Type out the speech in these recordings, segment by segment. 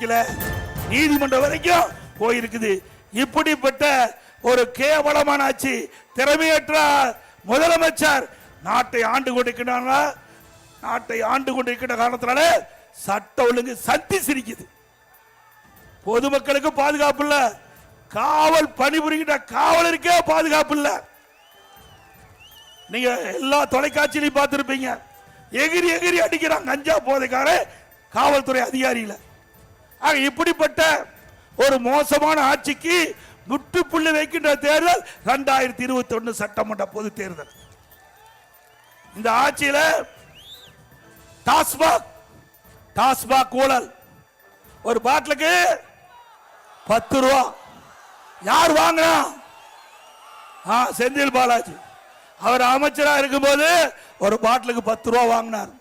நிக்கல, நீதிமன்றம் வரைக்கும் போயிருக்குது. இப்படிப்பட்ட ஒரு கேவலமான ஆட்சி, திறமையற்ற முதலமைச்சர் நாட்டை ஆண்டு கொண்டிருக்கிறாங்க. நாட்டை ஆண்டு கொண்டிருக்கிற காரணத்தினால சட்ட ஒழுங்கு சந்தி சிரிக்குது. பொதுமக்களுக்கு பாதுகாப்பு இல்ல, காவல் பணிபுரிகின்ற காவலருக்கே பாதுகாப்பு இல்ல. நீங்க எல்லா தொலைக்காட்சியிலையும் பார்த்திருப்பீங்க, எகிரி எகிரி அடிக்கிறாங்க கஞ்சா போதைக்கார காவல்துறை அதிகாரிகளை. இப்படிப்பட்ட ஒரு மோசமான ஆட்சிக்கு முற்றுப்புள்ளி வைக்கின்ற தேர்தல் 2021 சட்டமன்ற பொது தேர்தல். இந்த ஆட்சியில டாஸ்மாக் ஊழல், ஒரு பாட்டிலுக்கு 10 ரூபா. யார் வாங்கினா? செந்தில் பாலாஜி. அவர் அமைச்சராக இருக்கும்போது ஒரு பாட்டிலுக்கு 10 ரூபா வாங்கினார்.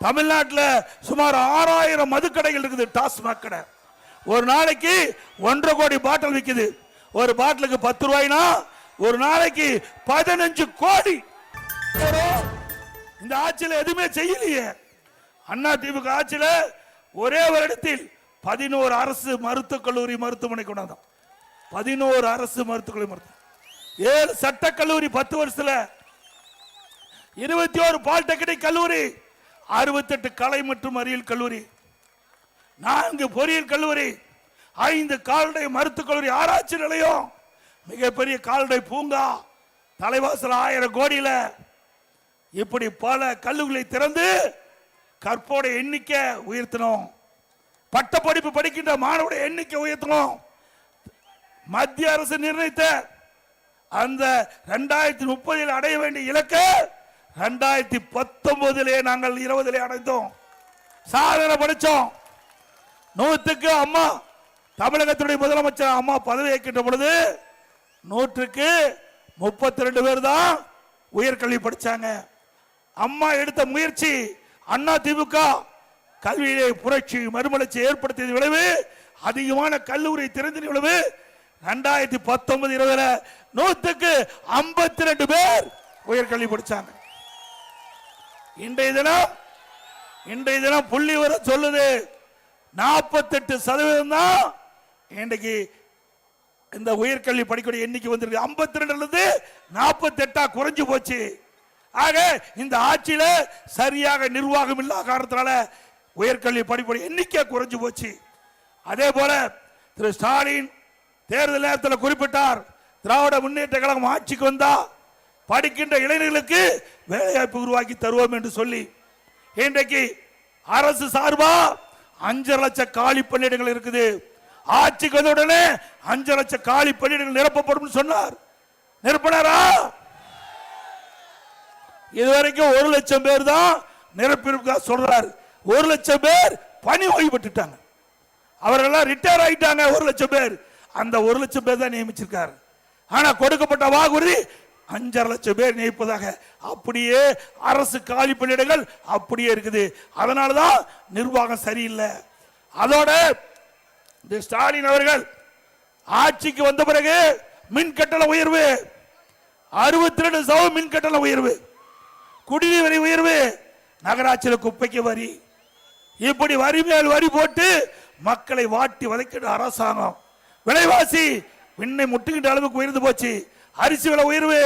தமிழ்நாட்டில் சுமார் 6000 மதுக்கடைகள் இருக்குது, டாஸ்மாக் கடை. ஒரு நாளைக்கு 1.5 கோடி பாட்டில் விற்குது. ஒரு பாட்டிலுக்கு 10 ரூபாய்னா ஒரு நாளைக்கு 15 கோடி. இந்த ஆட்சியில் எதுவுமே செய்யலையே. அண்ணா திமுக ஆட்சியில் ஒரே வருடத்தில் 11 அரசு மருத்துவக் கல்லூரி மருத்துவமனை கொண்டாந்தோம். 11 அரசு மருத்துவக் கல்லூரி, 7 சட்டக் கல்லூரி 10 வருஷத்துல, 21 பாலிடெக்னிக் கல்லூரி, 68 கலை மற்றும் அறிவியல் கல்லூரி, 4 பொறியியல் கல்லூரி, 5 கால்நடை மருத்துவக் கல்லூரி, ஆராய்ச்சி நிலையம், மிகப்பெரிய கால்நடை பூங்கா, தலைவாசல் 1000 கோடியில. இப்படி பல கல்லூரிகளை திறந்து கற்போட எண்ணிக்கை உயர்த்தணும், பட்ட படிப்பு படிக்கின்ற மாணவருடைய எண்ணிக்கை உயர்த்தணும். மத்திய அரசு நிர்ணயித்த அந்த 2030 அடைய வேண்டிய இலக்கு 2019 நாங்கள் 20 அடைந்தோம். சாதனை படிச்சோம். 100க்கு அம்மா தமிழகத்துடைய முதலமைச்சர் அம்மா பதவி ஏற்கின்ற பொழுது 100க்கு 32 பேர் தான் உயர்கல்வி படிச்சாங்க. அம்மா எடுத்த முயற்சி, அண்ணா திமுக கல்வியிலே புரட்சி மறுமலர்ச்சி ஏற்படுத்திய விளைவு, அதிகமான கல்லூரி திறந்த விளைவு 2019-20 100க்கு 52 பேர் உயர்கல்வி படிச்சாங்க. இன்றைய தினம் புள்ளி வர சொல்லுது 48% தான் இன்றைக்கு இந்த உயர்கல்வி படிக்கக்கூடிய எண்ணிக்கை வந்திருக்கு. 52 48 குறைஞ்சு போச்சு. ஆக இந்த ஆட்சியில சரியாக நிர்வாகம் இல்லாத காரணத்தினால உயர்கல்வி படிப்புடைய எண்ணிக்கை குறைஞ்சு போச்சு. அதே போல திரு ஸ்டாலின் தேர்தல் நேரத்தில் குறிப்பிட்டார், திராவிட முன்னேற்ற கழகம் ஆட்சிக்கு வந்தா படிக்கின்ற இளைஞர்களுக்கு வேலைவாய்ப்பு உருவாக்கி தருவோம் என்று சொல்லி இன்றைக்கு அரசு சார்பா 5 லட்சம் காலி பணியிடங்கள் இருக்குது. ஆட்சிக்கு வந்த உடனே 5 லட்சம் காலி பணியிடங்கள் நிரப்பப்படும் சொன்னார். நிரப்பினாரா? இதுவரைக்கும் 1 லட்சம் பேர் தான் நிரப்பியிருக்கா சொல்றாரு. 1 லட்சம் பேர் பணி ஓய்வு பெற்றுட்டாங்க. அவர்கள் ரிட்டையர் ஆயிட்டாங்க. 1 லட்சம் பேர், அந்த 1 லட்சம் பேர் தான் நியமிச்சிருக்காரு. ஆனா கொடுக்கப்பட்ட வாக்குறுதி 5.5 லட்சம் பேர் நியமிப்பதாக. அப்படியே அரசு காலி பணியிடங்கள் அப்படியே இருக்குது. அதனாலதான் நிர்வாகம் சரியில்லை. அதோட ஸ்டாலின் அவர்கள் ஆட்சிக்கு வந்த பிறகு மின் கட்டண உயர்வு, 62% மின் கட்டண உயர்வு, குடிநீர் வரி உயர்வு, நகராட்சியில் குப்பைக்கு வரி, இப்படி வரி மேல் வரி போட்டு மக்களை வாட்டி வதைக்கிற அரசாங்கம். விலைவாசி விண்ணை முட்டுகின்ற அளவுக்கு உயர்ந்து போச்சு. அரிசி விலை உயர்வு,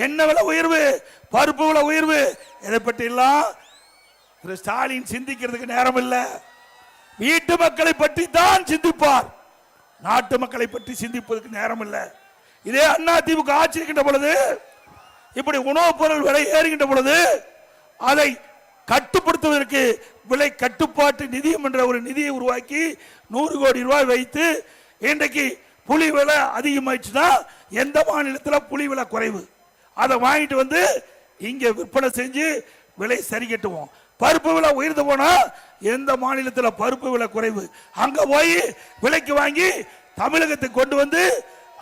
எண்ணெய் விலை உயர்வு, பருப்பு விலை உயர்வு, இதை பற்றி எல்லாம் ஸ்டாலின் சிந்திக்கிறதுக்கு நேரம் இல்லை. வீட்டு மக்களை பற்றி தான் சிந்திப்பார், நாட்டு மக்களை பற்றி சிந்திப்பதற்கு நேரம் இல்லை. இதே அண்ணா திமுக ஆட்சி இருக்கின்ற பொழுது, இப்படி உணவுப் பொருள் விலை ஏறுகின்ற பொழுது அதை கட்டுப்படுத்துவதற்கு விலை கட்டுப்பாட்டு நிதியம் என்ற ஒரு நிதியை உருவாக்கி 100 கோடி ரூபாய் வைத்து இன்றைக்கு புளி விலை அதிகமாயிடுச்சுன்னா எந்த மாநிலத்தில் புளி விலை குறைவு அதை வாங்கிட்டு வந்து இங்க விற்பனை செஞ்சு விலை சரி கட்டுவோம். பருப்பு விலை உயர்ந்து போனா எந்த மாநிலத்தில் பருப்பு விலை குறைவு அங்க போய் விலைக்கு வாங்கி தமிழகத்துக்கு கொண்டு வந்து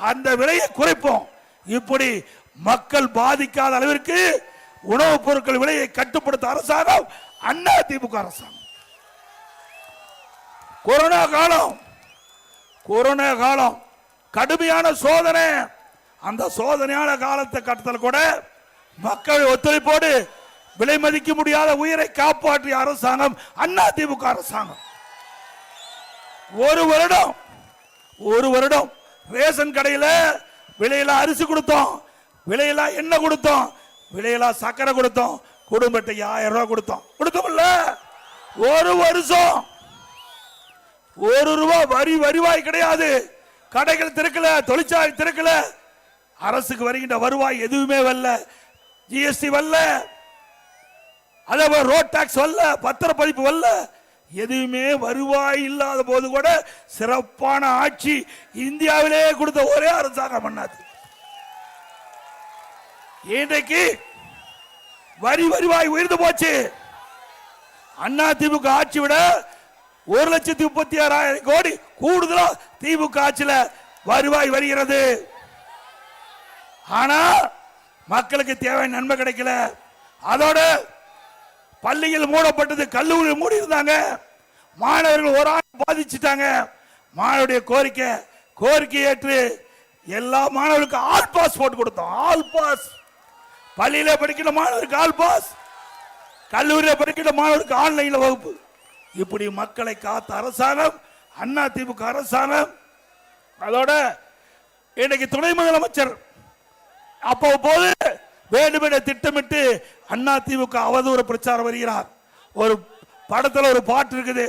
அந்த விலையை குறைப்போம். இப்படி மக்கள் பாதிக்காத அளவிற்கு உணவுப் பொருட்கள் விலையை கட்டுப்படுத்த அரசாங்கம் அண்ணா திமுக அரசாங்கம். கொரோனா காலம் கடுமையான சோதனை. அந்த சோதனையான காலத்தை கட்டத்தில் கூட மக்கள் ஒத்துழைப்போடு விலை மதிக்க முடியாத உயிரை காப்பாற்றிய அரசாங்கம் அண்ணா திமுக அரசாங்கம். ஒரு வருடம் ரேஷன் கடையில் விலையில அரிசி கொடுத்தோம், விலையில எண்ணெய் கொடுத்தோம், விலையில சக்கரை கொடுத்தோம், குடும்பத்தை 1000 ரூபாய் கொடுத்தோம்ல. ஒரு வருஷம் 1 ரூபாய் வருவாய் கிடையாது. கடைகள் திறக்கல, தொழிற்சாலை திறக்கல, அரசுக்கு வருகின்ற வருவாய் எதுவுமே வரல. ஜிஎஸ்டி வரல, அதே ரோட் டாக்ஸ் வரல, பத்திரப்பதிப்பு வரல, எதுவுமே வருவாய் இல்லாத போது கூட சிறப்பான ஆட்சி இந்தியாவிலே கொடுத்த ஒரே அரசாங்கம் பண்ணாது. இன்றைக்கு வருவாய் உயர்ந்து போச்சு. அண்ணா திமுக ஆட்சி விட 1,36,000 கோடி கூடுதலா திமுக ஆட்சியில வருவாய் வருகிறது. ஆனா மக்களுக்கு தேவையான நன்மை கிடைக்கல. அதோட பள்ளிகள் மூடப்பட்டது, கல்லூரிகள் மூடி இருந்தாங்க, மாணவர்கள் ஒரு ஆண்டு பாதிச்சுட்டாங்க. மாணவருடைய கோரிக்கை ஏற்று எல்லா மாணவர்களுக்கும் ஆல் பாஸ் போட்டு கொடுத்தோம். ஆல் பாஸ், பள்ளியில படிக்கிற மாணவருக்கு ஆல் பாஸ், கல்லூரியில் படிக்கிற மாணவருக்கு ஆன்லைன்ல வகுப்பு. இப்படி மக்களை காத்த அரசாங்கம் அண்ணா திமுக அரசாங்கம். அதோட இன்னைக்கு துணை முதலமைச்சர் அப்போது வேண்டுமென திட்டமிட்டு அண்ணா திமுக அவதூறு பிரச்சாரம் வருகிறார். ஒரு படத்தில் ஒரு பாட்டு இருக்குது,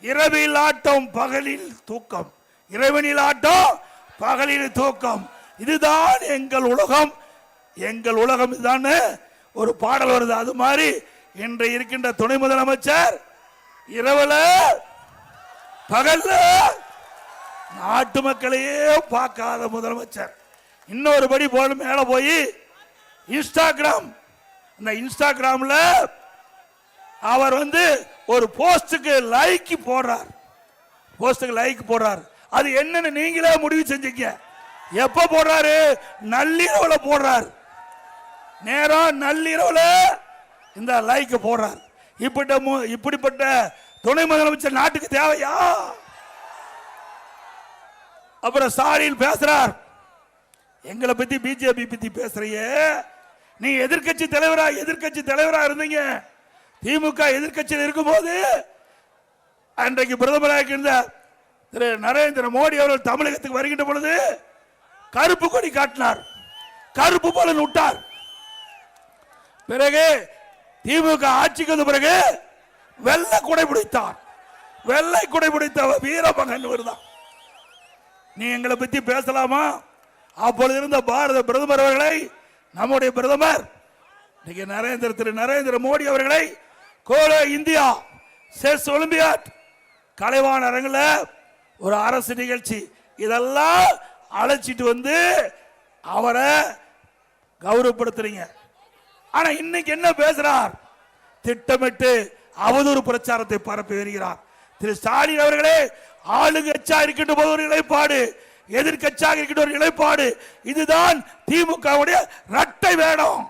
இரவில் ஆட்டம் பகலில் தூக்கம், இறைவனில் ஆட்டம் பகலில் தூக்கம், இதுதான் எங்கள் உலகம், எங்கள் உலகம் இதுதான் ஒரு பாடல் வருது. அது மாதிரி இன்று இருக்கின்ற துணை முதலமைச்சர் இரவுல பகல்ல நாட்டு மக்களையே பார்க்காத முதலமைச்சர். இன்னொரு படி போல மேல போய் இன்ஸ்டாகிராம், அந்த இன்ஸ்டாகிராம்ல அவர் ஒரு போஸ்டுக்கு லைக் போடுறார். அது என்னன்னு நீங்களே முடிவு செஞ்சீங்க. எப்ப போடுறாரு? நள்ளிரவுல போடுறார். நேரம் நள்ளிரவுல இந்த லைக் போடுறார். இப்படிப்பட்ட துணை முதலமைச்சர் நாட்டுக்கு தேவையா? அப்புறம் ஸ்டாலின் பேசுறார், எங்களை பத்தி பிஜேபி பத்தி பேசுறியே, நீ எதிர்கட்சி தலைவரா இருந்தீங்க. திமுக எதிர்கட்சியில் இருக்கும்போது அன்றைக்கு பிரதமராக இருந்த திரு நரேந்திர மோடி அவர்கள் தமிழகத்துக்கு வருகின்ற பொழுது கருப்பு கொடி காட்டினார், கருப்பு போல விட்டார். பிறகு திமுக ஆட்சிக்கு வந்த பிறகு வெள்ளை குடை பிடித்த வீரமகன் வருதான். நீ எங்களை பத்தி பேசலாமா? அப்பொழுது இருந்த பாரத பிரதமர் அவர்களை, நம்முடைய பிரதமர் திரு நரேந்திர மோடி அவர்களை கோலோ இந்தியா செஸ் ஒலிம்பியாட் கலைவாண அரங்கில் ஒரு அரசு நிகழ்ச்சி இதெல்லாம் அழைச்சிட்டு அவரை கௌரவப்படுத்துறீங்க. ஆனா இன்னைக்கு என்ன பேசுறார்? திட்டமிட்டு அவதூறு பிரச்சாரத்தை பரப்பி வருகிறார். திரு ஸ்டாலின் அவர்களே, ஆளுங்கட்சியா இருக்கின்ற போது ஒரு நிலைப்பாடு, எதிர்கட்சியாக இருக்கின்ற ஒரு நிலைப்பாடு, இதுதான் திமுக இரட்டை வேடம்.